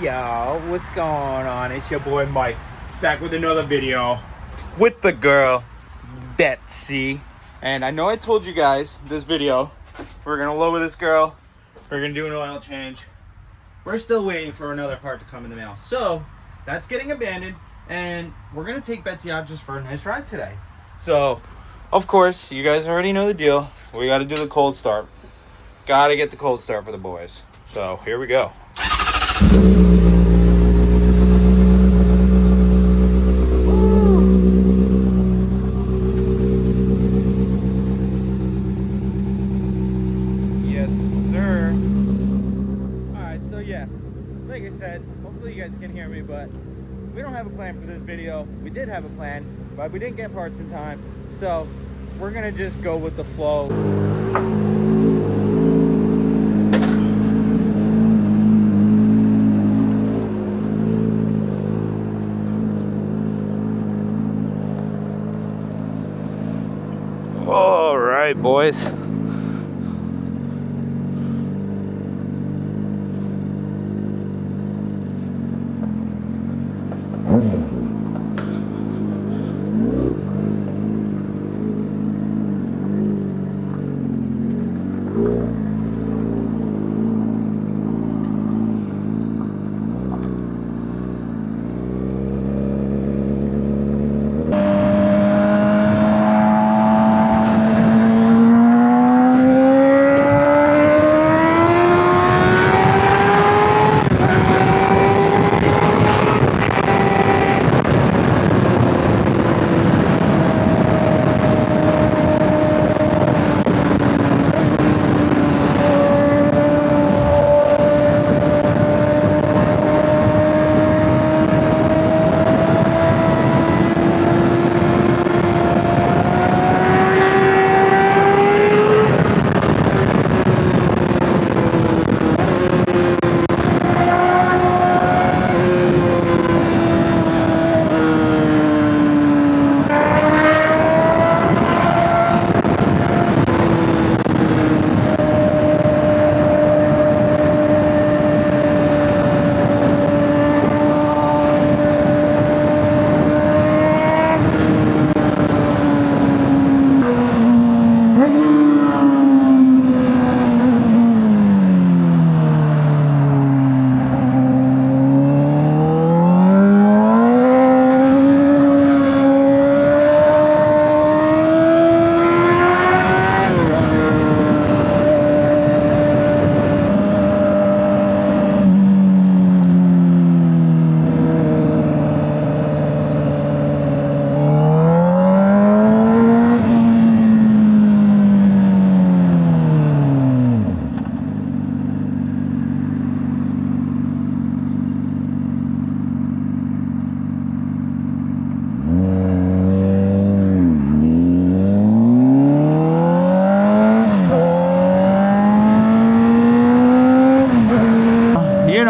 Yo, what's going on? It's your boy Mike, back with another video with the girl, Betsy. And I know I told you guys this video, we're gonna lower this girl, we're gonna do an oil change. We're still waiting for another part to come in the mail. So, that's getting abandoned, and we're gonna take Betsy out just for a nice ride today. So, of course, you guys already know the deal. We gotta do the cold start. Gotta get the cold start for the boys. So, here we go. Yes, sir. Alright, so yeah, like I said, hopefully you guys can hear me, but we don't have a plan for this video. We did have a plan, but we didn't get parts in time, so we're gonna just go with the flow. All right, boys.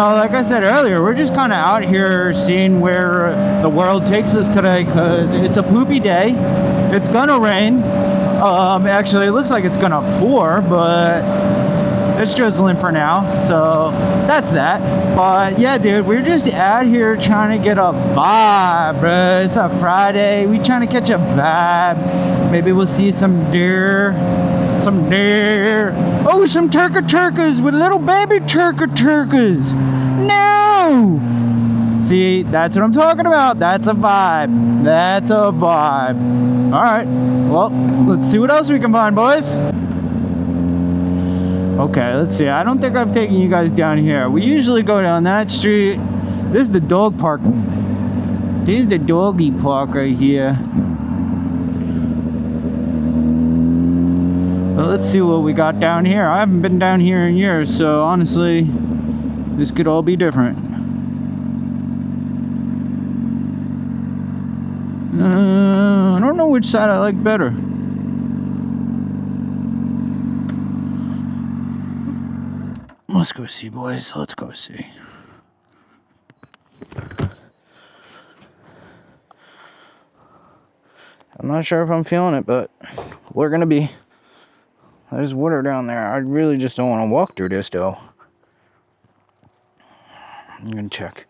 Like I said earlier, we're just kind of out here seeing where the world takes us today, because it's a poopy day. It's gonna rain. Actually, it looks like it's gonna pour, but it's drizzling for now, so that's that. But yeah, dude, we're just out here trying to get a vibe, bro. It's a Friday. We trying to catch a vibe. Maybe we'll see some deer. Oh, some turkas with little baby turkas. No! See, that's what I'm talking about. That's a vibe. That's a vibe. Alright, well, let's see what else we can find, boys. Okay, let's see. I don't think I've taken you guys down here. We usually go down that street. This is the dog park. This is the doggy park right here. Well, let's see what we got down here. I haven't been down here in years, so honestly, this could all be different. I don't know which side I like better. Let's go see, boys. Let's go see. I'm not sure if I'm feeling it, but we're gonna be. There's water down there. I really just don't want to walk through this, though. I'm gonna check.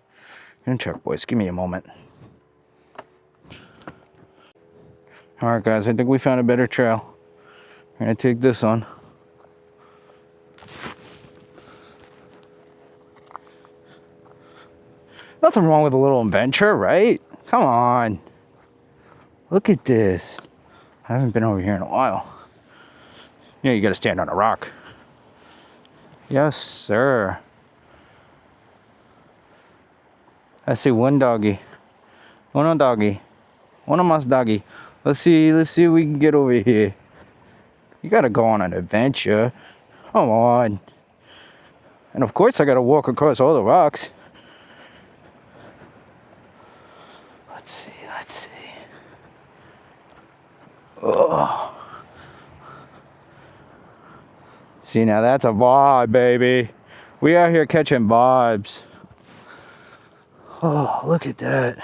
Boys. Give me a moment. Alright, guys, I think we found a better trail. I'm gonna take this one. Nothing wrong with a little adventure, right? Come on. Look at this. I haven't been over here in a while. You gotta stand on a rock. Yes, sir. I see one doggy. One doggy. One of my doggy. Let's see if we can get over here. You gotta go on an adventure. Come on. And of course I gotta walk across all the rocks. Let's see. Oh. See, now that's a vibe, baby. We out here catching vibes. Oh, look at that.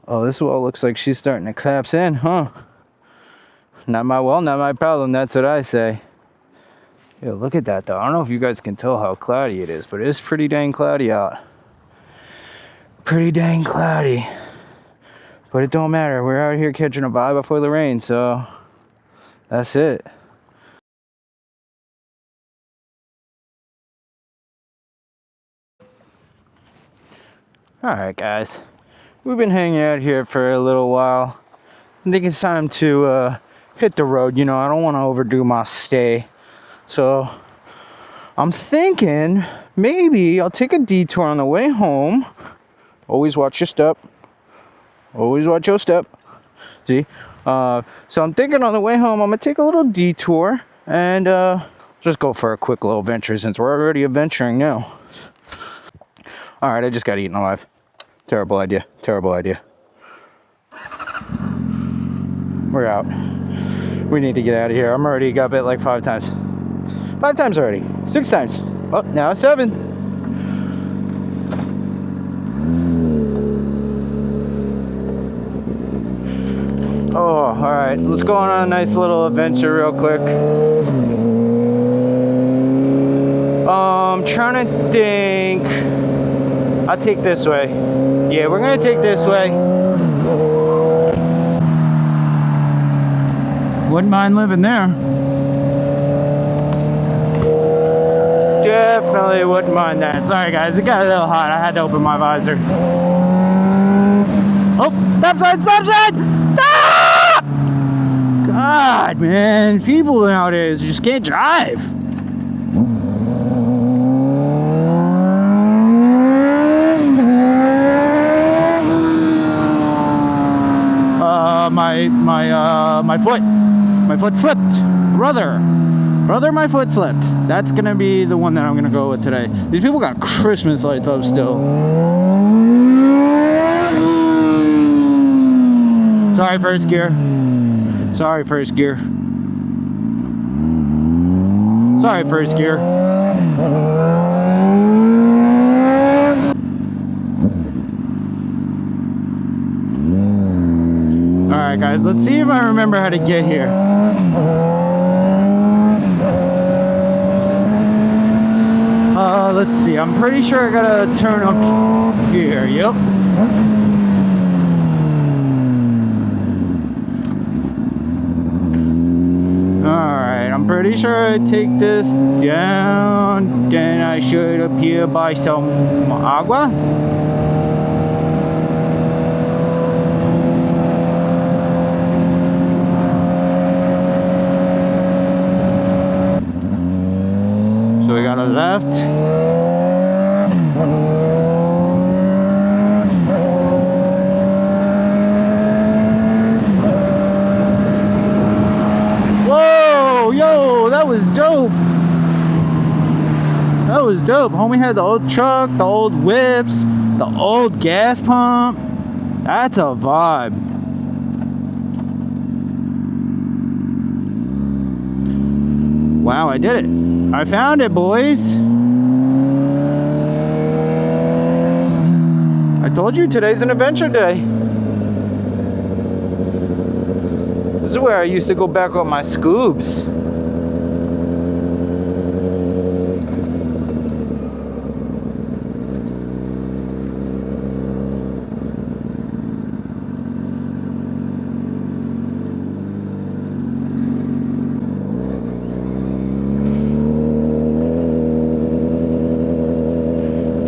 Oh, this wall looks like she's starting to collapse in, huh? Not my problem, that's what I say. Yeah, look at that, though. I don't know if you guys can tell how cloudy it is, but it is pretty dang cloudy out. Pretty dang cloudy. But it don't matter. We're out here catching a vibe before the rain, so that's it. Alright, guys. We've been hanging out here for a little while. I think it's time to hit the road. You know, I don't want to overdo my stay. So I'm thinking maybe I'll take a detour on the way home. Always watch your step. Always watch your step. See? So I'm thinking on the way home, I'm going to take a little detour and just go for a quick little venture since we're already adventuring now. Alright, I just got eaten alive. Terrible idea. We're out. We need to get out of here. I'm already got bit like 5 times. 5 times already. 6 times. Oh, now 7. Oh, alright. Let's go on a nice little adventure real quick. I'm trying to think. I'll take this way. Yeah, we're gonna take this way. Wouldn't mind living there. Definitely wouldn't mind that. Sorry guys, it got a little hot. I had to open my visor. Oh, stop sign! Stop! God, man, people nowadays just can't drive. My foot slipped. Brother, my foot slipped. That's gonna be the one that I'm gonna go with today. These people got Christmas lights up still. Sorry, first gear. Sorry, first gear. Alright guys, let's see if I remember how to get here. Let's see, I'm pretty sure I gotta turn up here, yep. Alright, I'm pretty sure I take this down, then I should appear by some agua. So we got a left. Whoa, yo, that was dope. That was dope. Homie had the old truck, the old whips, the old gas pump. That's a vibe. Wow, I did it. I found it, boys. I told you today's an adventure day. This is where I used to go back on my scoobs.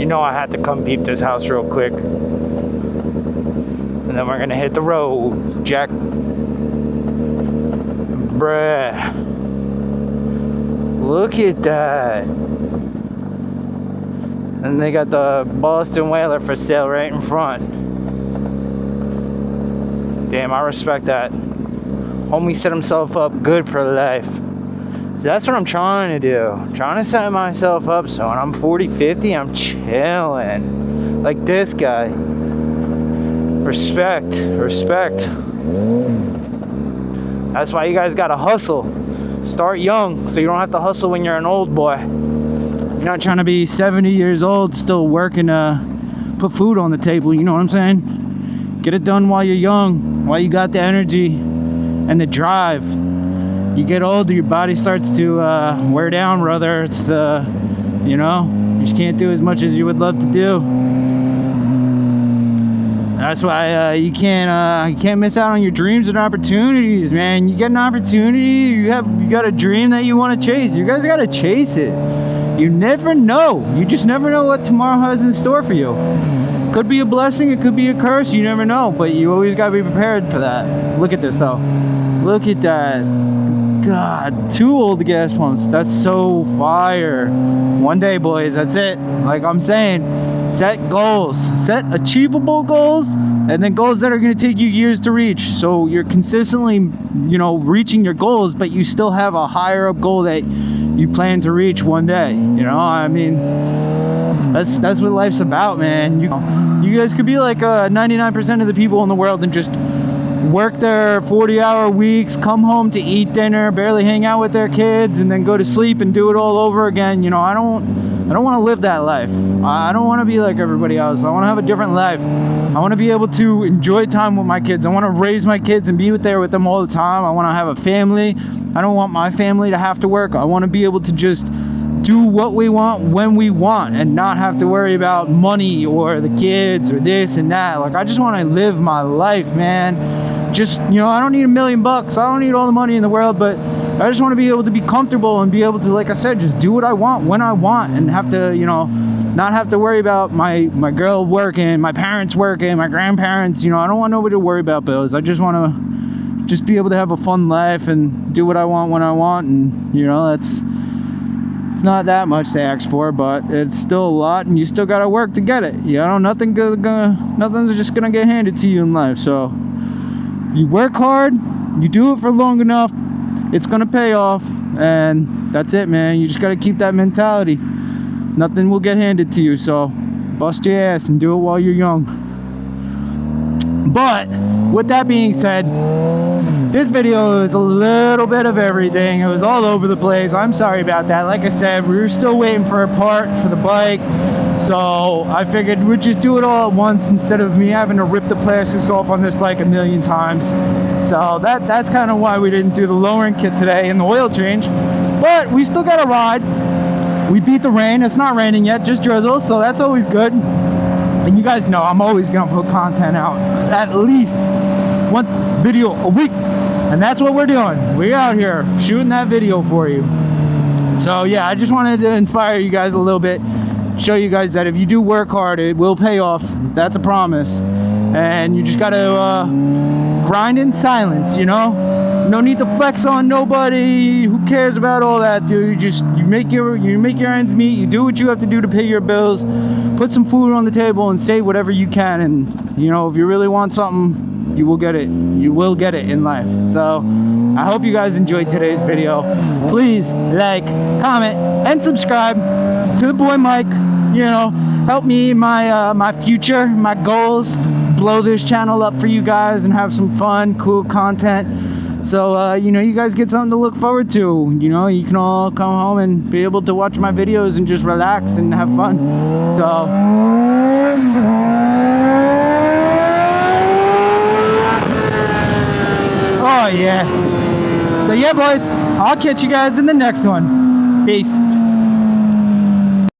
know I had to come peep this house real quick. And then we're gonna hit the road, Jack. Bruh. Look at that. And they got the Boston Whaler for sale right in front. Damn, I respect that. Homie set himself up good for life. So that's what I'm trying to do. I'm trying to set myself up so when I'm 40, 50, I'm chilling. Like this guy. Respect. That's why you guys gotta hustle. Start young so you don't have to hustle when you're an old boy. You're not trying to be 70 years old still working to put food on the table, you know what I'm saying? Get it done while you're young, while you got the energy and the drive. You get older, your body starts to wear down, brother. It's you know, you just can't do as much as you would love to do. That's why you can't miss out on your dreams and opportunities, man. You get an opportunity, you got a dream that you want to chase. You guys got to chase it. You never know. You just never know what tomorrow has in store for you. Could be a blessing, it could be a curse. You never know, but you always got to be prepared for that. Look at this though. Look at that. God, 2 old gas pumps. That's so fire. One day, boys, that's it. Like I'm saying, set goals, set achievable goals, and then goals that are going to take you years to reach. So you're consistently, you know, reaching your goals, but you still have a higher up goal that you plan to reach one day. You know, I mean, that's what life's about, man. You guys could be like 99% of the people in the world and just work their 40-hour weeks, come home to eat dinner, barely hang out with their kids, and then go to sleep and do it all over again. You know, I don't want to live that life. I don't want to be like everybody else. I want to have a different life. I want to be able to enjoy time with my kids. I want to raise my kids and be there with them all the time. I want to have a family. I don't want my family to have to work. I want to be able to just do what we want when we want and not have to worry about money or the kids or this and that. Like, I just want to live my life, man. Just, you know, I don't need $1 million. I don't need all the money in the world, but I just want to be able to be comfortable and be able to, like I said, just do what I want when I want and have to, you know, not have to worry about my girl working, my parents working, my grandparents. You know, I don't want nobody to worry about bills. I just want to just be able to have a fun life and do what I want when I want. And, you know, it's not that much to ask for, but it's still a lot, and you still got to work to get it. You know, nothing's just gonna get handed to you in life. So you work hard, you do it for long enough, it's gonna pay off, and that's it, man. You just got to keep that mentality. Nothing will get handed to you, so bust your ass and do it while you're young. But with that being said, this video is a little bit of everything. It was all over the place. I'm sorry about that. Like I said, we were still waiting for a part for the bike, so I figured we'd just do it all at once instead of me having to rip the plastics off on this bike 1,000,000 times. So that's kind of why we didn't do the lowering kit today and the oil change. But we still got a ride. We beat the rain. It's not raining yet, just drizzle, so that's always good. And you guys know I'm always gonna put content out, at least 1 video a week, and that's what we're doing. We're out here shooting that video for you. So yeah, I just wanted to inspire you guys a little bit, show you guys that if you do work hard, it will pay off. That's a promise. And you just gotta grind in silence, you know. No need to flex on nobody. Who cares about all that, dude? You make your ends meet. You do what you have to do to pay your bills. Put some food on the table and save whatever you can. And you know, if you really want something, you will get it. You will get it in life. So I hope you guys enjoyed today's video. Please like, comment, and subscribe to the boy Mike. You know, help me in my future, my goals. Blow this channel up for you guys and have some fun, cool content. So, you know, you guys get something to look forward to. You know, you can all come home and be able to watch my videos and just relax and have fun. So, oh yeah. So yeah, boys, I'll catch you guys in the next one. Peace.